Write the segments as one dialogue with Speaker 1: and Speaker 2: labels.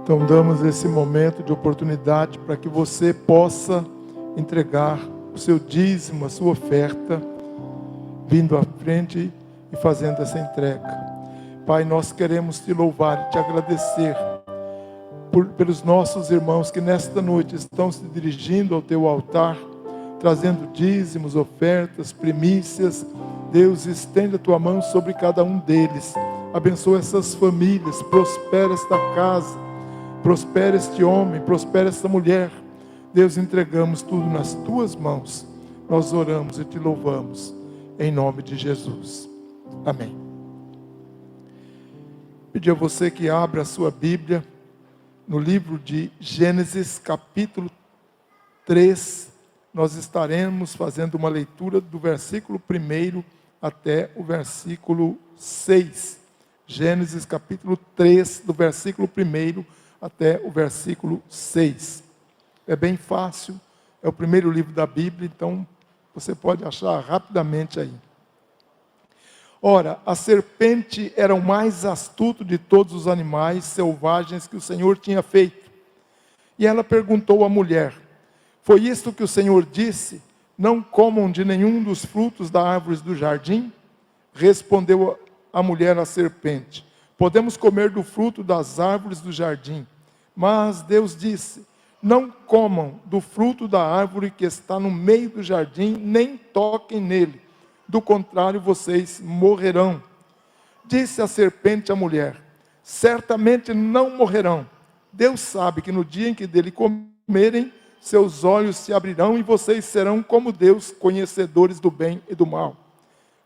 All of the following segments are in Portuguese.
Speaker 1: Então damos esse momento de oportunidade para que você possa entregar o seu dízimo, a sua oferta, vindo à frente e fazendo essa entrega. Pai, nós queremos te louvar e te agradecer pelos nossos irmãos que nesta noite estão se dirigindo ao teu altar, trazendo dízimos, ofertas, primícias. Deus, estende a tua mão sobre cada um deles. Abençoa essas famílias, prospera esta casa, prospera este homem, prospera esta mulher. Deus, entregamos tudo nas tuas mãos. Nós oramos e te louvamos, em nome de Jesus. Amém. Pedir a você que abra a sua Bíblia no livro de Gênesis, capítulo 3. Nós estaremos fazendo uma leitura do versículo 1 até o versículo 6. Gênesis, capítulo 3, do versículo 1 até o versículo 6. É bem fácil, é o primeiro livro da Bíblia, então você pode achar rapidamente aí. Ora, a serpente era o mais astuto de todos os animais selvagens que o Senhor tinha feito. E ela perguntou à mulher: foi isto que o Senhor disse? Não comam de nenhum dos frutos das árvores do jardim? Respondeu a mulher à serpente: podemos comer do fruto das árvores do jardim. Mas Deus disse: não comam do fruto da árvore que está no meio do jardim, nem toquem nele. Do contrário, vocês morrerão. Disse a serpente à mulher: certamente não morrerão. Deus sabe que no dia em que dele comerem, seus olhos se abrirão e vocês serão como Deus, conhecedores do bem e do mal.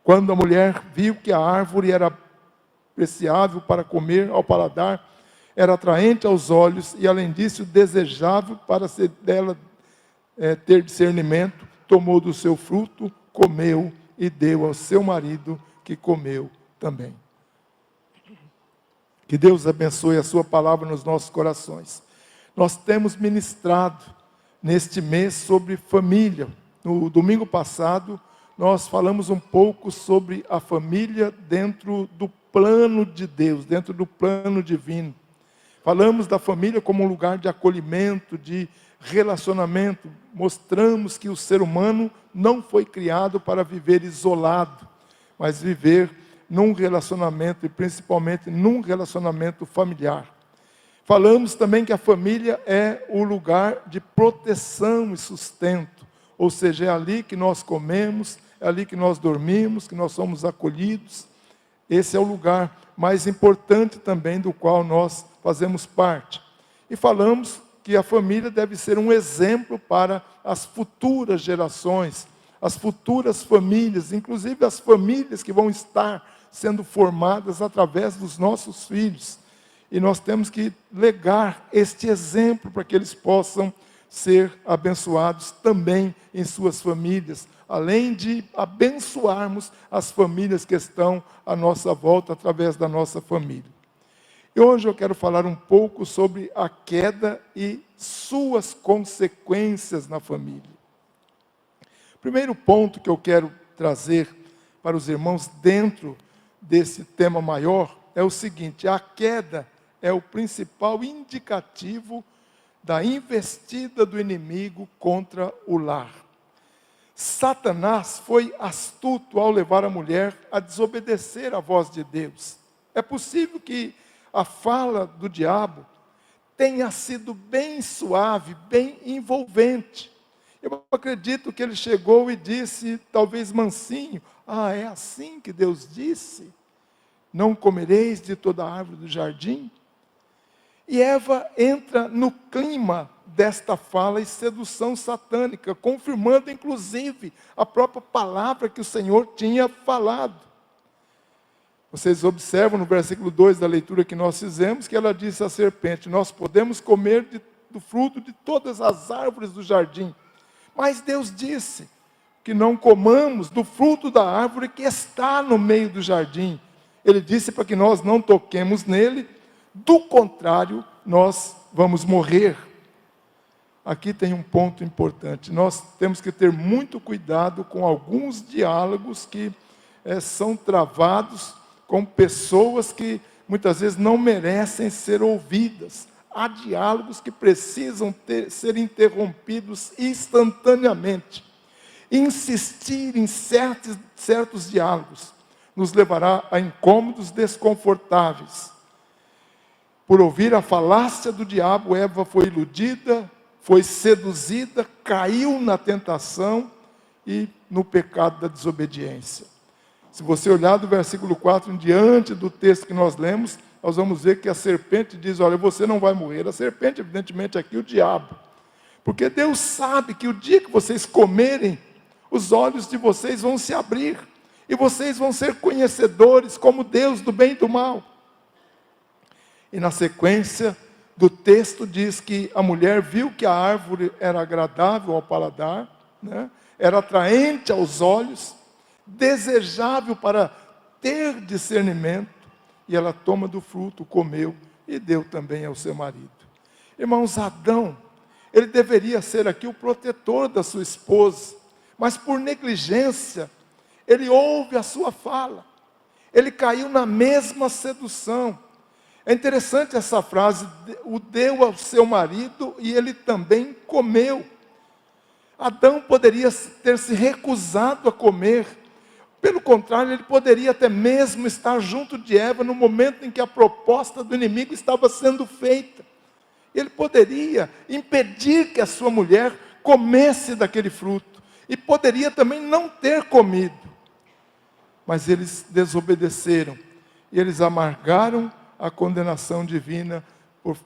Speaker 1: Quando a mulher viu que a árvore era apreciável para comer ao paladar, era atraente aos olhos e, além disso, desejável para dela ter discernimento, tomou do seu fruto, comeu e deu ao seu marido, que comeu também. Que Deus abençoe a sua palavra nos nossos corações. Nós temos ministrado neste mês sobre família. No domingo passado, nós falamos um pouco sobre a família dentro do plano de Deus, dentro do plano divino. Falamos da família como um lugar de acolhimento, de relacionamento. Mostramos que o ser humano não foi criado para viver isolado, mas viver num relacionamento, e principalmente num relacionamento familiar. Falamos também que a família é o lugar de proteção e sustento, ou seja, é ali que nós comemos, é ali que nós dormimos, que nós somos acolhidos. Esse é o lugar mais importante também do qual nós fazemos parte. E falamos que a família deve ser um exemplo para as futuras gerações, as futuras famílias, inclusive as famílias que vão estar sendo formadas através dos nossos filhos. E nós temos que legar este exemplo para que eles possam ser abençoados também em suas famílias, além de abençoarmos as famílias que estão à nossa volta através da nossa família. E hoje eu quero falar um pouco sobre a queda e suas consequências na família. O primeiro ponto que eu quero trazer para os irmãos dentro desse tema maior é o seguinte: a queda é o principal indicativo da investida do inimigo contra o lar. Satanás foi astuto ao levar a mulher a desobedecer à voz de Deus. É possível que a fala do diabo tenha sido bem suave, bem envolvente. Eu acredito que ele chegou e disse, talvez mansinho: é assim que Deus disse? Não comereis de toda a árvore do jardim? E Eva entra no clima desta fala e sedução satânica, confirmando inclusive a própria palavra que o Senhor tinha falado. Vocês observam no versículo 2 da leitura que nós fizemos, que ela disse à serpente: nós podemos comer do fruto de todas as árvores do jardim. Mas Deus disse que não comamos do fruto da árvore que está no meio do jardim. Ele disse para que nós não toquemos nele, do contrário, nós vamos morrer. Aqui tem um ponto importante. Nós temos que ter muito cuidado com alguns diálogos que são travados com pessoas que muitas vezes não merecem ser ouvidas. há diálogos que precisam ser interrompidos instantaneamente. Insistir em certos diálogos nos levará a incômodos desconfortáveis. Por ouvir a falácia do diabo, Eva foi iludida, foi seduzida, caiu na tentação e no pecado da desobediência. Se você olhar do versículo 4 em diante do texto que nós lemos, nós vamos ver que a serpente diz, olha, você não vai morrer. A serpente, evidentemente, aqui o diabo. Porque Deus sabe que o dia que vocês comerem, os olhos de vocês vão se abrir. E vocês vão ser conhecedores como Deus do bem e do mal. E na sequência do texto diz que a mulher viu que a árvore era agradável ao paladar, né? Era atraente aos olhos, desejável para ter discernimento, e ela toma do fruto, comeu e deu também ao seu marido. Irmãos, Adão, ele deveria ser aqui o protetor da sua esposa, mas por negligência, ele ouve a sua fala, ele caiu na mesma sedução. É interessante essa frase, o deu ao seu marido e ele também comeu. Adão poderia ter se recusado a comer, pelo contrário, ele poderia até mesmo estar junto de Eva no momento em que a proposta do inimigo estava sendo feita. Ele poderia impedir que a sua mulher comesse daquele fruto, e poderia também não ter comido. Mas eles desobedeceram, e eles amargaram a condenação divina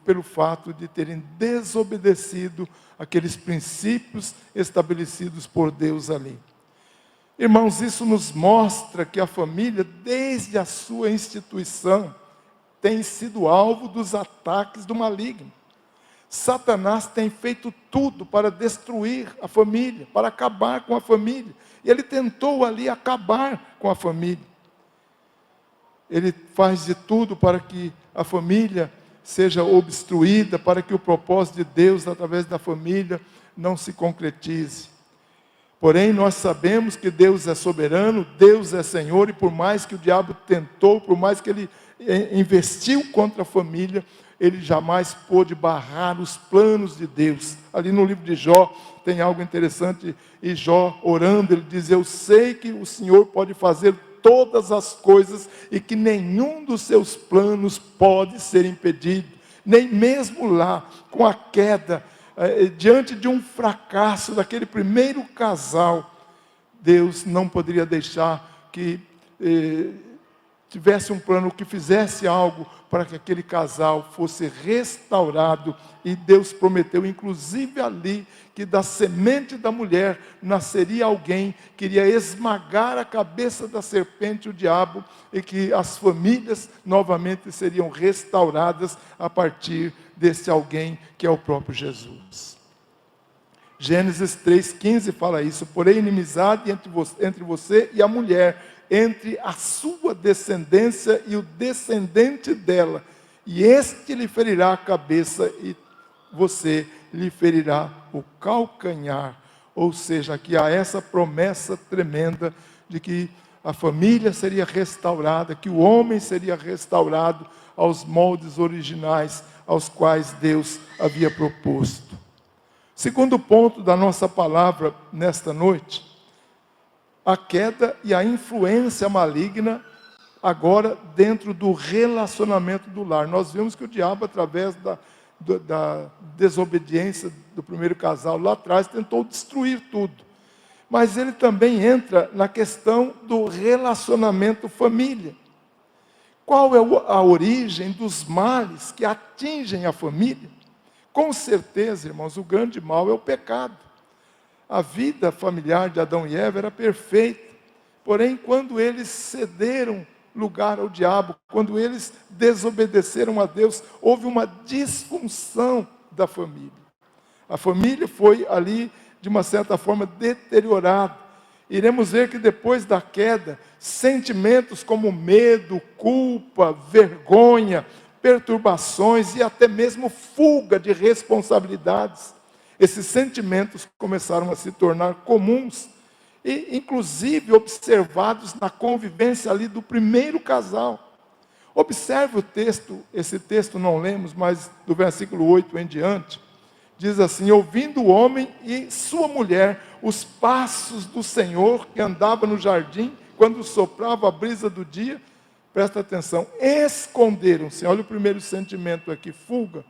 Speaker 1: pelo fato de terem desobedecido aqueles princípios estabelecidos por Deus ali. Irmãos, isso nos mostra que a família, desde a sua instituição, tem sido alvo dos ataques do maligno. Satanás tem feito tudo para destruir a família, para acabar com a família. E ele tentou ali acabar com a família. Ele faz de tudo para que a família seja obstruída, para que o propósito de Deus através da família não se concretize. Porém, nós sabemos que Deus é soberano, Deus é Senhor, e por mais que o diabo tentou, por mais que ele investiu contra a família, ele jamais pôde barrar os planos de Deus. Ali no livro de Jó, tem algo interessante, e Jó orando, ele diz, eu sei que o Senhor pode fazer todas as coisas, e que nenhum dos seus planos pode ser impedido, nem mesmo lá, com a queda, diante de um fracasso daquele primeiro casal, Deus não poderia deixar que tivesse um plano que fizesse algo para que aquele casal fosse restaurado. E Deus prometeu, inclusive ali, que da semente da mulher nasceria alguém que iria esmagar a cabeça da serpente, o diabo, e que as famílias novamente seriam restauradas a partir desse alguém que é o próprio Jesus. Gênesis 3,15 fala isso, porém inimizade entre você e a mulher, entre a sua descendência e o descendente dela, e este lhe ferirá a cabeça e você lhe ferirá o calcanhar. Ou seja, aqui há essa promessa tremenda de que a família seria restaurada, que o homem seria restaurado aos moldes originais aos quais Deus havia proposto. Segundo ponto da nossa palavra nesta noite, a queda e a influência maligna agora dentro do relacionamento do lar. Nós vimos que o diabo, através da desobediência do primeiro casal lá atrás, tentou destruir tudo. Mas ele também entra na questão do relacionamento família. Qual é a origem dos males que atingem a família? Com certeza, irmãos, o grande mal é o pecado. A vida familiar de Adão e Eva era perfeita. Porém, quando eles cederam lugar ao diabo, quando eles desobedeceram a Deus, houve uma disfunção da família. A família foi ali, de uma certa forma, deteriorada. Iremos ver que depois da queda, sentimentos como medo, culpa, vergonha, perturbações e até mesmo fuga de responsabilidades, esses sentimentos começaram a se tornar comuns e inclusive observados na convivência ali do primeiro casal. Observe o texto, esse texto não lemos, mas do versículo 8 em diante, diz assim: ouvindo o homem e sua mulher os passos do Senhor que andava no jardim, quando soprava a brisa do dia, presta atenção, esconderam-se, olha o primeiro sentimento aqui, fuga,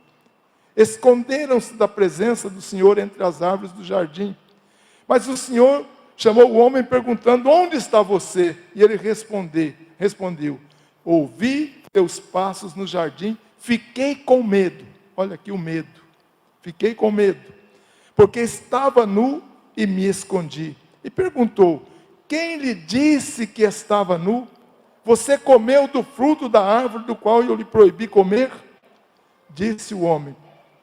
Speaker 1: esconderam-se da presença do Senhor entre as árvores do jardim. Mas o Senhor chamou o homem perguntando: onde está você? E ele respondeu: ouvi teus passos no jardim, fiquei com medo. Olha aqui o medo. Fiquei com medo, porque estava nu e me escondi. E perguntou: quem lhe disse que estava nu? Você comeu do fruto da árvore do qual eu lhe proibi comer? Disse o homem.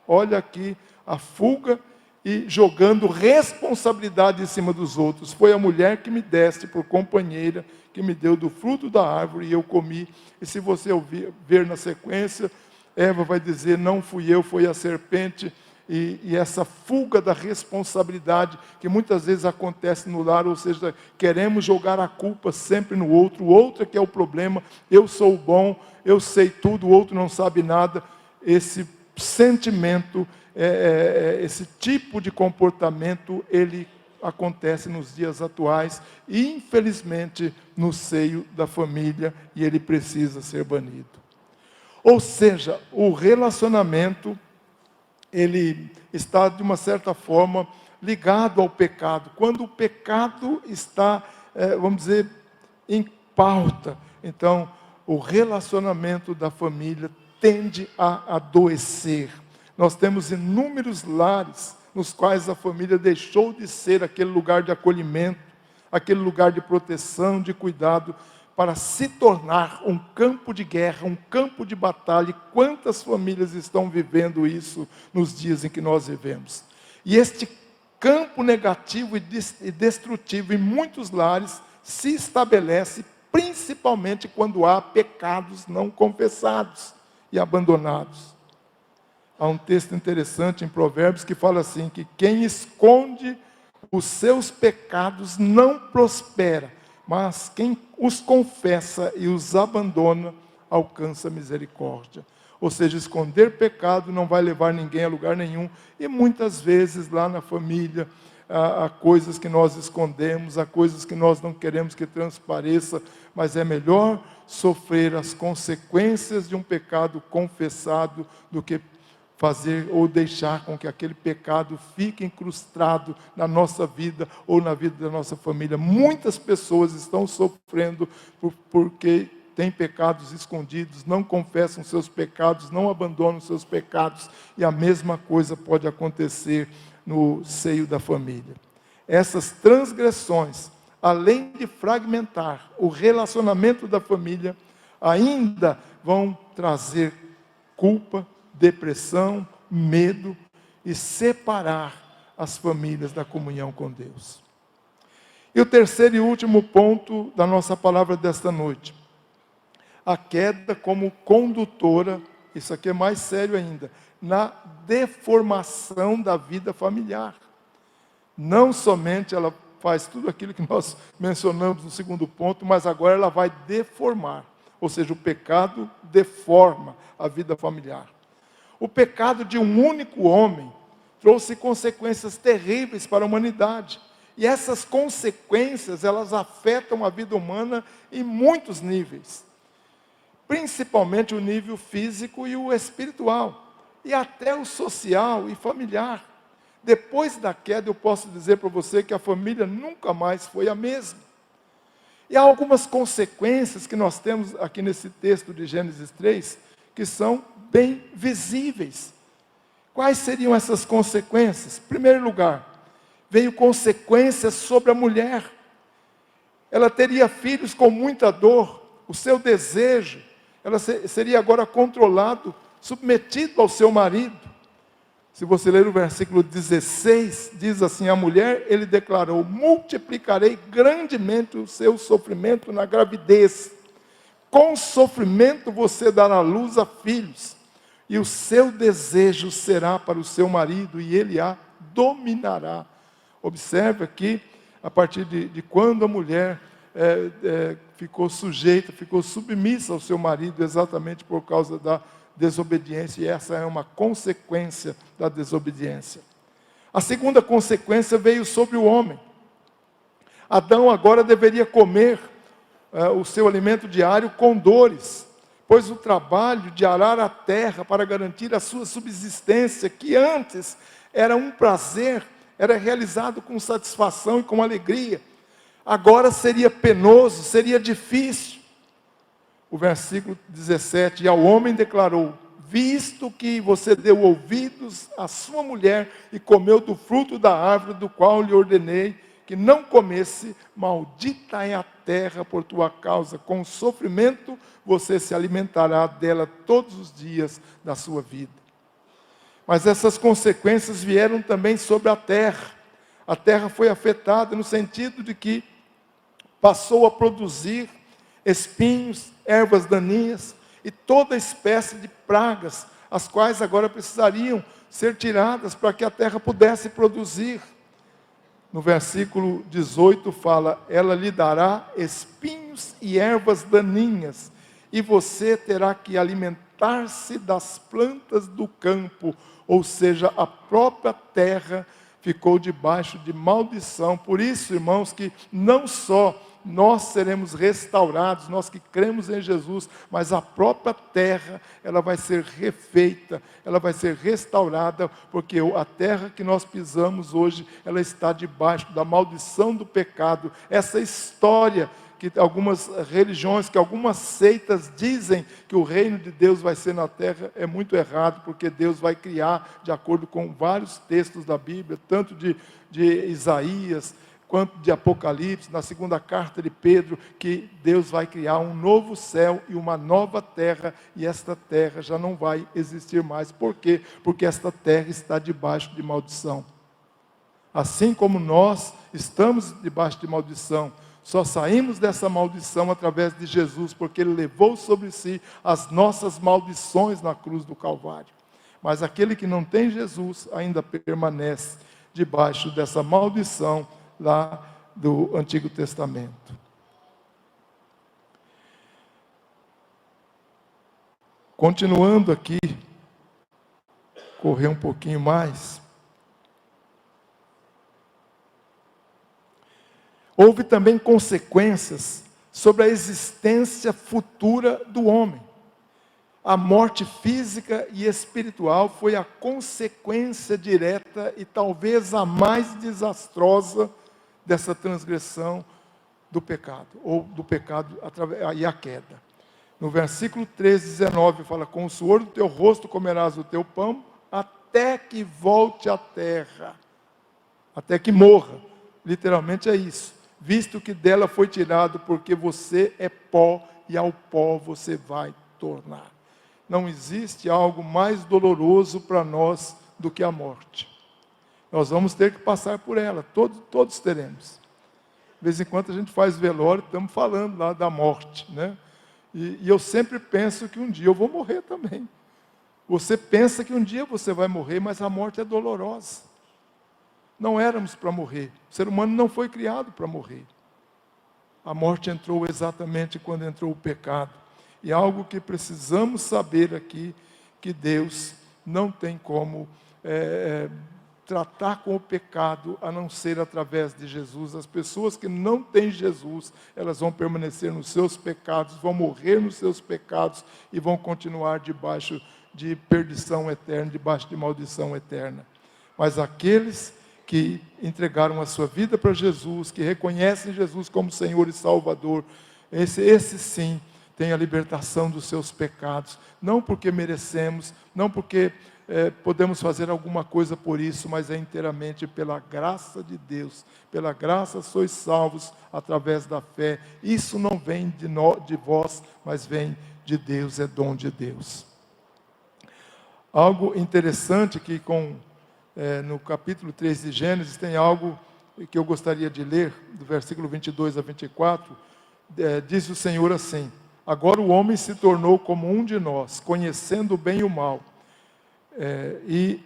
Speaker 1: Olha aqui a fuga e jogando responsabilidade em cima dos outros. Foi a mulher que me deste por companheira, que me deu do fruto da árvore e eu comi. E se você ver na sequência, Eva vai dizer: não fui eu, foi a serpente. E essa fuga da responsabilidade que muitas vezes acontece no lar, ou seja, queremos jogar a culpa sempre no outro, o outro é que é o problema, eu sou o bom, eu sei tudo, o outro não sabe nada. Esse sentimento, esse tipo de comportamento, ele acontece nos dias atuais, e infelizmente no seio da família, e ele precisa ser banido. Ou seja, o relacionamento, ele está, de uma certa forma, ligado ao pecado. Quando o pecado está, vamos dizer, em pauta, então, o relacionamento da família tende a adoecer. Nós temos inúmeros lares nos quais a família deixou de ser aquele lugar de acolhimento, aquele lugar de proteção, de cuidado, para se tornar um campo de guerra, um campo de batalha. E quantas famílias estão vivendo isso nos dias em que nós vivemos? E este campo negativo e destrutivo em muitos lares se estabelece principalmente quando há pecados não confessados e abandonados. Há um texto interessante em Provérbios que fala assim, que quem esconde os seus pecados não prospera, mas quem os confessa e os abandona, alcança misericórdia. Ou seja, esconder pecado não vai levar ninguém a lugar nenhum. E muitas vezes lá na família, há coisas que nós escondemos, há coisas que nós não queremos que transpareça, mas é melhor sofrer as consequências de um pecado confessado do que fazer ou deixar com que aquele pecado fique incrustado na nossa vida ou na vida da nossa família. Muitas pessoas estão sofrendo porque têm pecados escondidos, não confessam seus pecados, não abandonam seus pecados, e a mesma coisa pode acontecer no seio da família. Essas transgressões, além de fragmentar o relacionamento da família, ainda vão trazer culpa, depressão, medo e separar as famílias da comunhão com Deus. E o terceiro e último ponto da nossa palavra desta noite: a queda como condutora, isso aqui é mais sério ainda, na deformação da vida familiar. Não somente ela faz tudo aquilo que nós mencionamos no segundo ponto, mas agora ela vai deformar. Ou seja, o pecado deforma a vida familiar. O pecado de um único homem trouxe consequências terríveis para a humanidade. E essas consequências, elas afetam a vida humana em muitos níveis. Principalmente o nível físico e o espiritual. E até o social e familiar. Depois da queda, eu posso dizer para você que a família nunca mais foi a mesma. E há algumas consequências que nós temos aqui nesse texto de Gênesis 3, que são bem visíveis. Quais seriam essas consequências? Em primeiro lugar, veio consequências sobre a mulher. Ela teria filhos com muita dor, o seu desejo, ela seria agora controlado, submetido ao seu marido. Se você ler o versículo 16, diz assim: a mulher, ele declarou: multiplicarei grandemente o seu sofrimento na gravidez. Com sofrimento você dará luz a filhos, e o seu desejo será para o seu marido, e ele a dominará. Observe aqui, a partir de quando a mulher ficou sujeita, ficou submissa ao seu marido exatamente por causa da desobediência, e essa é uma consequência da desobediência. A segunda consequência veio sobre o homem. Adão agora deveria comer o seu alimento diário com dores, pois o trabalho de arar a terra para garantir a sua subsistência, que antes era um prazer, era realizado com satisfação e com alegria, agora seria penoso, seria difícil. O versículo 17, e ao homem declarou: visto que você deu ouvidos à sua mulher e comeu do fruto da árvore do qual lhe ordenei que não comesse, maldita é a terra por tua causa, com sofrimento você se alimentará dela todos os dias da sua vida. Mas essas consequências vieram também sobre a terra. A terra foi afetada no sentido de que passou a produzir espinhos, ervas daninhas e toda espécie de pragas, as quais agora precisariam ser tiradas para que a terra pudesse produzir. No versículo 18 fala: ela lhe dará espinhos e ervas daninhas, e você terá que alimentar-se das plantas do campo, ou seja, a própria terra ficou debaixo de maldição. Por isso, irmãos, que não só nós seremos restaurados, nós que cremos em Jesus, mas a própria terra, ela vai ser refeita, ela vai ser restaurada, porque a terra que nós pisamos hoje, ela está debaixo da maldição do pecado. Essa história que algumas religiões, que algumas seitas dizem que o reino de Deus vai ser na terra, é muito errado, porque Deus vai criar, de acordo com vários textos da Bíblia, tanto de Isaías, quanto de Apocalipse, na segunda carta de Pedro, que Deus vai criar um novo céu e uma nova terra, e esta terra já não vai existir mais. Por quê? Porque esta terra está debaixo de maldição. Assim como nós estamos debaixo de maldição, só saímos dessa maldição através de Jesus, porque Ele levou sobre si as nossas maldições na cruz do Calvário. Mas aquele que não tem Jesus ainda permanece debaixo dessa maldição lá do Antigo Testamento. Continuando aqui, correr um pouquinho mais. Houve também consequências sobre a existência futura do homem. A morte física e espiritual foi a consequência direta e talvez a mais desastrosa dessa transgressão do pecado, ou do pecado e a queda. No versículo 13, 19, fala: com o suor do teu rosto comerás o teu pão, até que volte à terra, até que morra. Literalmente é isso. Visto que dela foi tirado, porque você é pó, e ao pó você vai tornar. Não existe algo mais doloroso para nós do que a morte. Nós vamos ter que passar por ela, todos teremos. De vez em quando a gente faz velório, estamos falando lá da morte, né? E eu sempre penso que um dia eu vou morrer também. Você pensa que um dia você vai morrer, mas a morte é dolorosa. Não éramos para morrer. O ser humano não foi criado para morrer. A morte entrou exatamente quando entrou o pecado. E algo que precisamos saber aqui, que Deus não tem como tratar com o pecado, a não ser através de Jesus. As pessoas que não têm Jesus, elas vão permanecer nos seus pecados, vão morrer nos seus pecados e vão continuar debaixo de perdição eterna, debaixo de maldição eterna. Mas aqueles que entregaram a sua vida para Jesus, que reconhecem Jesus como Senhor e Salvador, esse sim tem a libertação dos seus pecados, não porque merecemos, não porque podemos fazer alguma coisa por isso, mas é inteiramente pela graça de Deus. Pela graça sois salvos através da fé. Isso não vem de vós, mas vem de Deus, é dom de Deus. Algo interessante que no capítulo 3 de Gênesis tem algo que eu gostaria de ler, do versículo 22 a 24, diz o Senhor assim: agora o homem se tornou como um de nós, conhecendo o bem e o mal. E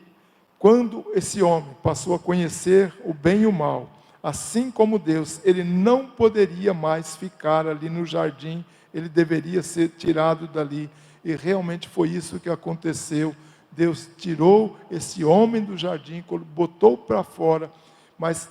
Speaker 1: quando esse homem passou a conhecer o bem e o mal, assim como Deus, ele não poderia mais ficar ali no jardim, ele deveria ser tirado dali. E realmente foi isso que aconteceu. Deus tirou esse homem do jardim, botou para fora, mas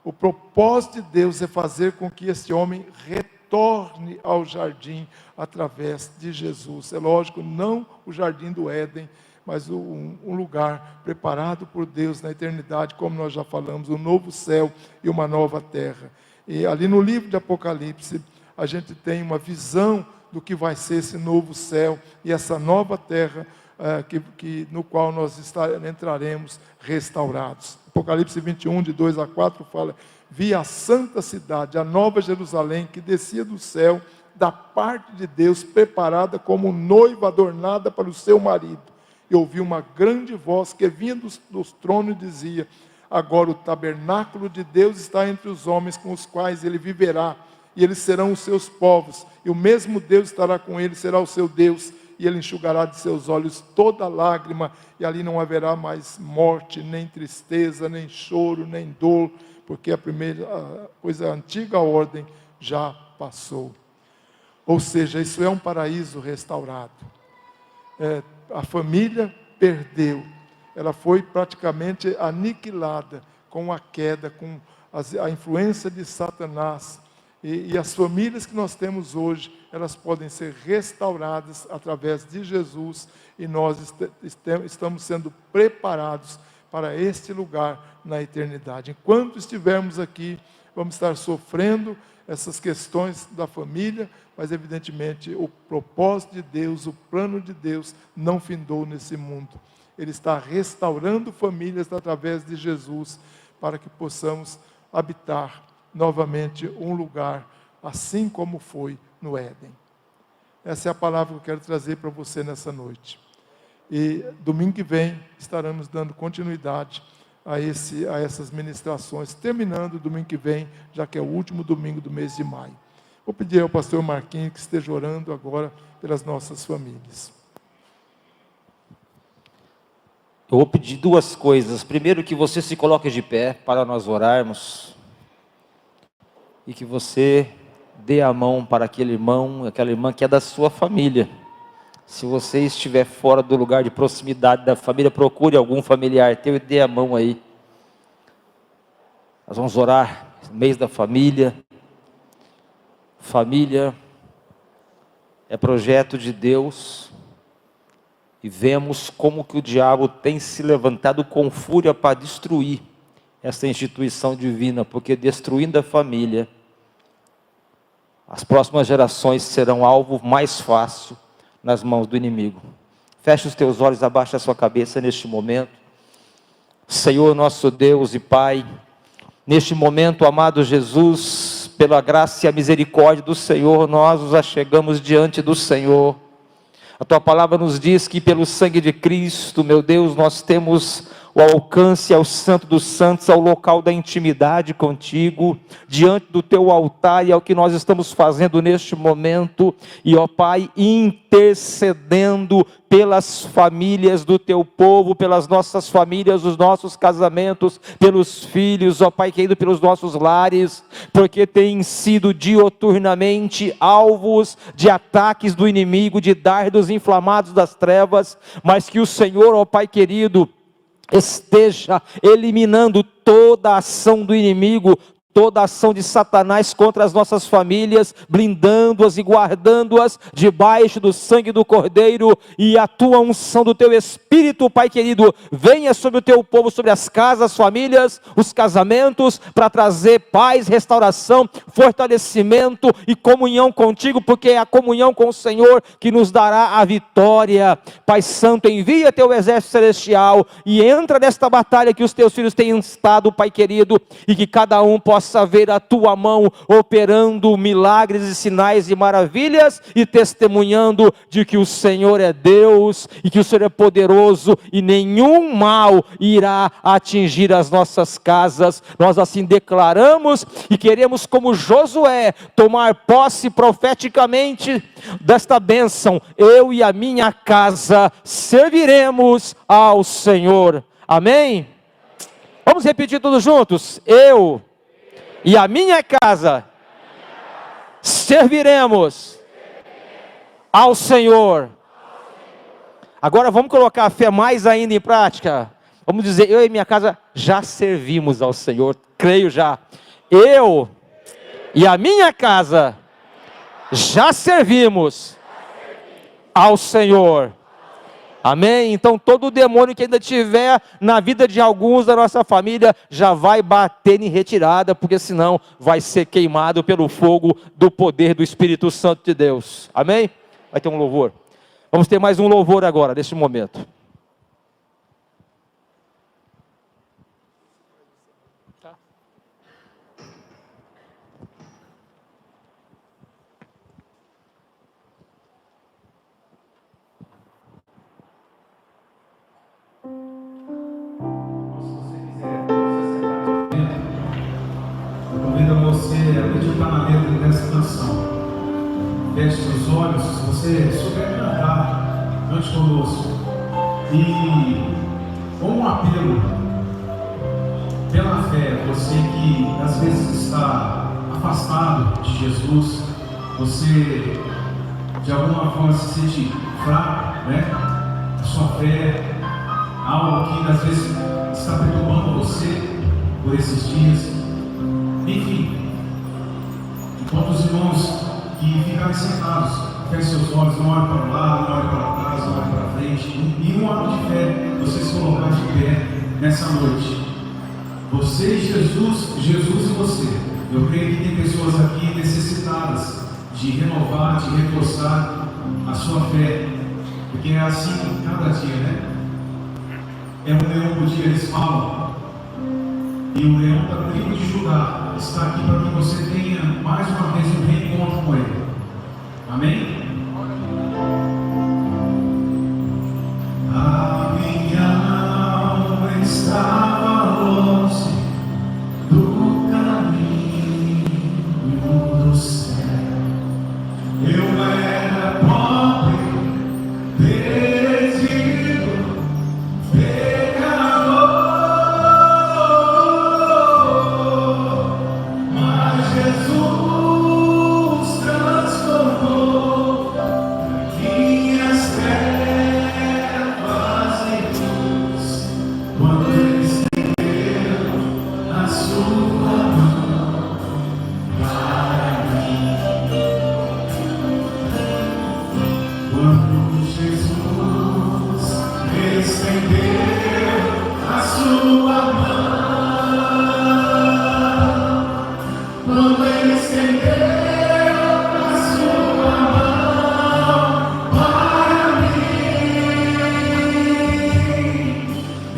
Speaker 1: o propósito de Deus é fazer com que esse homem retorne ao jardim através de Jesus. É lógico, não o jardim do Éden, mas um lugar preparado por Deus na eternidade, como nós já falamos, um novo céu e uma nova terra. E ali no livro de Apocalipse, a gente tem uma visão do que vai ser esse novo céu e essa nova terra, no qual nós entraremos restaurados. Apocalipse 21, de 2 a 4, fala: vi a santa cidade, a nova Jerusalém, que descia do céu, da parte de Deus, preparada como noiva adornada para o seu marido. E ouvi uma grande voz que vinha dos tronos e dizia: agora o tabernáculo de Deus está entre os homens, com os quais ele viverá, e eles serão os seus povos, e o mesmo Deus estará com eles, será o seu Deus, e ele enxugará de seus olhos toda lágrima, e ali não haverá mais morte, nem tristeza, nem choro, nem dor, porque a antiga ordem já passou. Ou seja, isso é um paraíso restaurado. A família perdeu, ela foi praticamente aniquilada com a queda, com a influência de Satanás. E as famílias que nós temos hoje, elas podem ser restauradas através de Jesus, e nós estamos sendo preparados para este lugar na eternidade. Enquanto estivermos aqui, vamos estar sofrendo essas questões da família, mas evidentemente o propósito de Deus, o plano de Deus não findou nesse mundo. Ele está restaurando famílias através de Jesus, para que possamos habitar novamente um lugar assim como foi no Éden. Essa é a palavra que eu quero trazer para você nessa noite. E domingo que vem estaremos dando continuidade a essas ministrações, terminando domingo que vem, já que é o último domingo do mês de maio. Vou pedir ao pastor Marquinhos que esteja orando agora pelas nossas famílias.
Speaker 2: Eu vou pedir duas coisas. Primeiro, que você se coloque de pé para nós orarmos, e que você dê a mão para aquele irmão, aquela irmã que é da sua família. Se você estiver fora do lugar de proximidade da família, procure algum familiar teu e dê a mão aí. Nós vamos orar, mês da família. Família é projeto de Deus, e vemos como que o diabo tem se levantado com fúria para destruir essa instituição divina, porque destruindo a família, as próximas gerações serão alvo mais fácil nas mãos do inimigo. Feche os teus olhos, abaixa a sua cabeça neste momento. Senhor nosso Deus e Pai, neste momento, amado Jesus, pela graça e a misericórdia do Senhor, nós nos achegamos diante do Senhor. A Tua palavra nos diz que pelo sangue de Cristo, meu Deus, nós temos o alcance ao Santo dos Santos, ao local da intimidade contigo, diante do Teu altar, e é o que nós estamos fazendo neste momento, e ó Pai, intercedendo pelas famílias do Teu povo, pelas nossas famílias, os nossos casamentos, pelos filhos, ó Pai querido, pelos nossos lares, porque têm sido dioturnamente alvos de ataques do inimigo, de dardos inflamados das trevas, mas que o Senhor, ó Pai querido, esteja eliminando toda a ação do inimigo, toda a ação de Satanás contra as nossas famílias, blindando-as e guardando-as debaixo do sangue do Cordeiro, e a Tua unção do Teu Espírito, Pai querido, venha sobre o Teu povo, sobre as casas, as famílias, os casamentos, para trazer paz, restauração, fortalecimento e comunhão contigo, porque é a comunhão com o Senhor que nos dará a vitória. Pai Santo, envia Teu exército celestial e entra nesta batalha que os Teus filhos têm estado, Pai querido, e que cada um possa ver a Tua mão operando milagres e sinais e maravilhas, e testemunhando de que o Senhor é Deus, e que o Senhor é poderoso, e nenhum mal irá atingir as nossas casas. Nós assim declaramos, e queremos, como Josué, tomar posse profeticamente desta bênção. Eu e a minha casa serviremos ao Senhor. Amém? Vamos Vamos repetir todos juntos? Eu e a minha casa serviremos ao Senhor. Agora vamos colocar a fé mais ainda em prática. Vamos dizer, eu e minha casa já servimos ao Senhor. Creio já. Eu e a minha casa já servimos ao Senhor. Amém? Então todo demônio que ainda tiver na vida de alguns da nossa família já vai bater em retirada, porque senão vai ser queimado pelo fogo do poder do Espírito Santo de Deus. Amém? Vai ter um louvor. Vamos ter mais um louvor agora, neste momento.
Speaker 3: Convido você a meditar na letra dessa canção. Feche seus olhos, se você souber cantar, cante conosco. E com um apelo pela fé, você que às vezes está afastado de Jesus, você de alguma forma se sente fraco, né? A sua fé, algo que às vezes está perturbando você por esses dias. Enfim, enquanto os irmãos que ficarem sentados, fechem seus olhos, não olhem para o lado, não olhem para trás, não olhem para frente, e um ato de fé, você se colocar de pé nessa noite. Você e Jesus, Jesus e você. Eu creio que tem pessoas aqui necessitadas de renovar, de reforçar a sua fé, porque é assim cada dia, né? É um leão por dia, eles falam. E o leão da tribo de Judá está aqui para que você tenha mais uma vez um reencontro com ele. Amém? A minha alma estava longe do caminho do céu. Eu era pobre, perdido, pecador. Jesus transformou minhas trevas em luz, quando Ele estendeu a sua mão para mim. Quando Jesus estendeu a sua mão, quando Ele estendeu a sua mão para mim,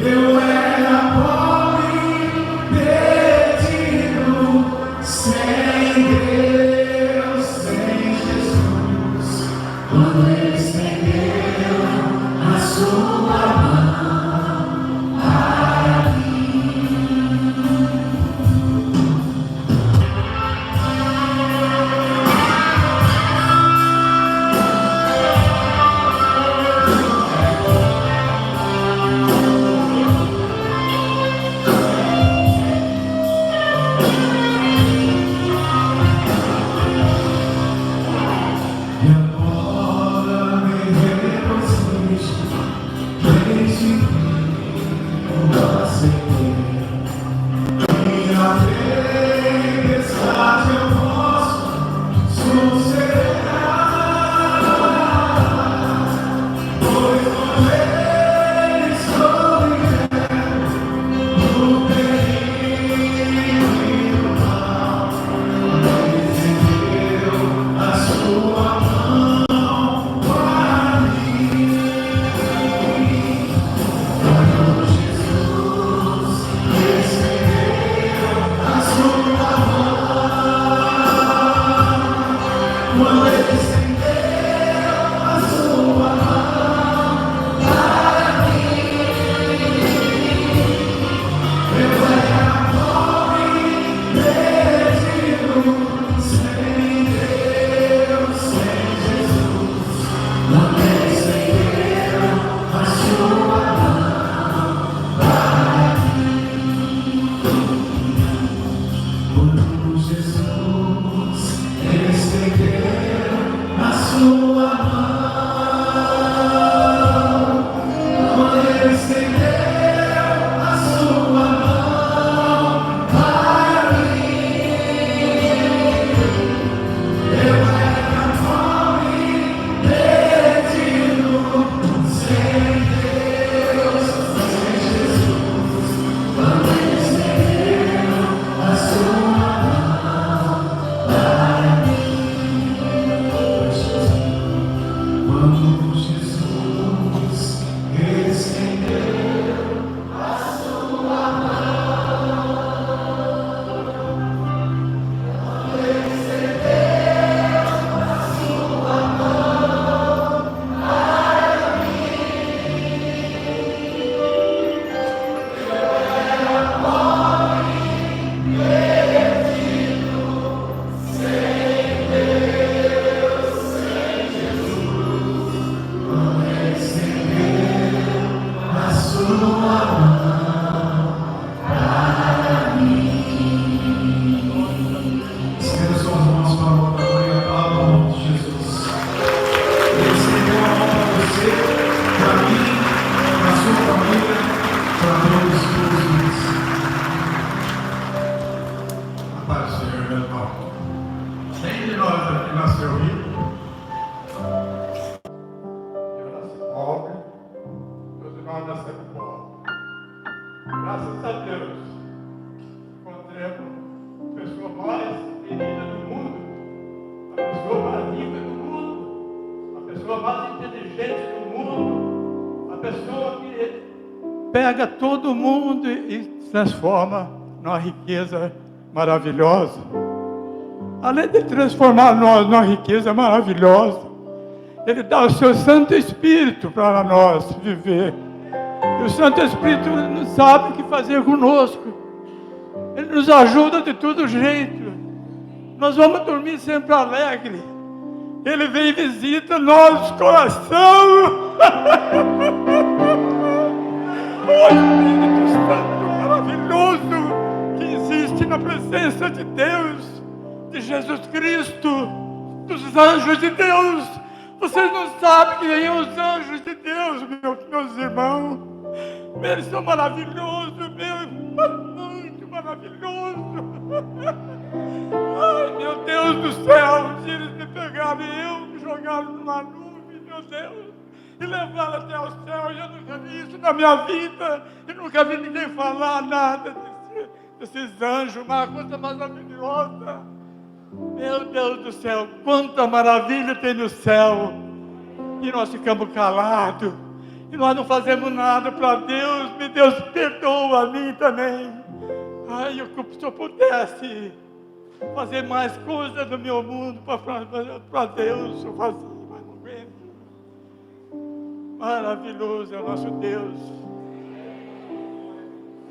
Speaker 3: eu era pobre, perdido, sem Deus, sem Jesus. Quando Ele estendeu a sua mão para mim. E agora me reconhece, desde que eu aceitei. Minha tempestade eu posso sossegar, pois com Ele estou vivendo no perigo e no mal. Ele estendeu a sua mão para mim. Quando Jesus
Speaker 4: jogado nessa bola. Graças a Deus, encontremos a pessoa mais querida do mundo, a pessoa mais rica do mundo, a pessoa mais inteligente do mundo, a pessoa que pega todo mundo e transforma numa riqueza maravilhosa. Além de transformar nós numa riqueza maravilhosa, Ele dá o seu Santo Espírito para nós viver. E o Santo Espírito não sabe o que fazer conosco. Ele nos ajuda de todo jeito. Nós vamos dormir sempre alegre. Ele vem e visita nosso coração. O Espírito Santo maravilhoso que existe na presença de Deus, de Jesus Cristo, dos anjos de Deus. Vocês não sabem quem é os anjos de Deus, meus irmãos. Eles são maravilhosos, muito maravilhosos. Ai, meu Deus do céu, se eles me pegarem, me jogaram numa nuvem, meu Deus, e levaram até o céu. Eu nunca vi isso na minha vida, e nunca vi ninguém falar nada desses anjos, uma coisa maravilhosa. Meu Deus do céu, quanta maravilha tem no céu, e nós ficamos calados, e nós não fazemos nada para Deus. Me Deus perdoa a mim também. Ai, se eu pudesse fazer mais coisas no meu mundo para Deus, eu fazia, mas não aguento. Maravilhoso é o nosso Deus.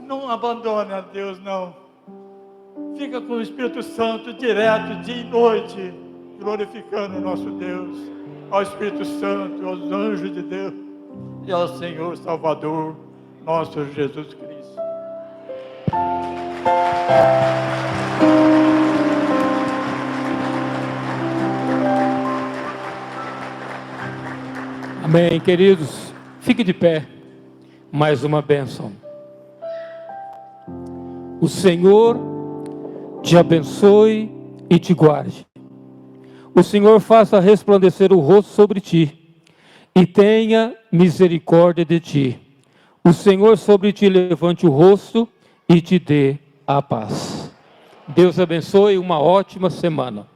Speaker 4: Não abandone a Deus, não. Fica com o Espírito Santo direto, dia e noite, glorificando o nosso Deus, ao Espírito Santo, aos anjos de Deus e ao Senhor Salvador, nosso Jesus Cristo.
Speaker 5: Amém, queridos. Fique de pé. Mais uma bênção. O Senhor te abençoe e te guarde. O Senhor faça resplandecer o rosto sobre ti e tenha misericórdia de ti. O Senhor sobre ti levante o rosto e te dê a paz. Deus abençoe, uma ótima semana.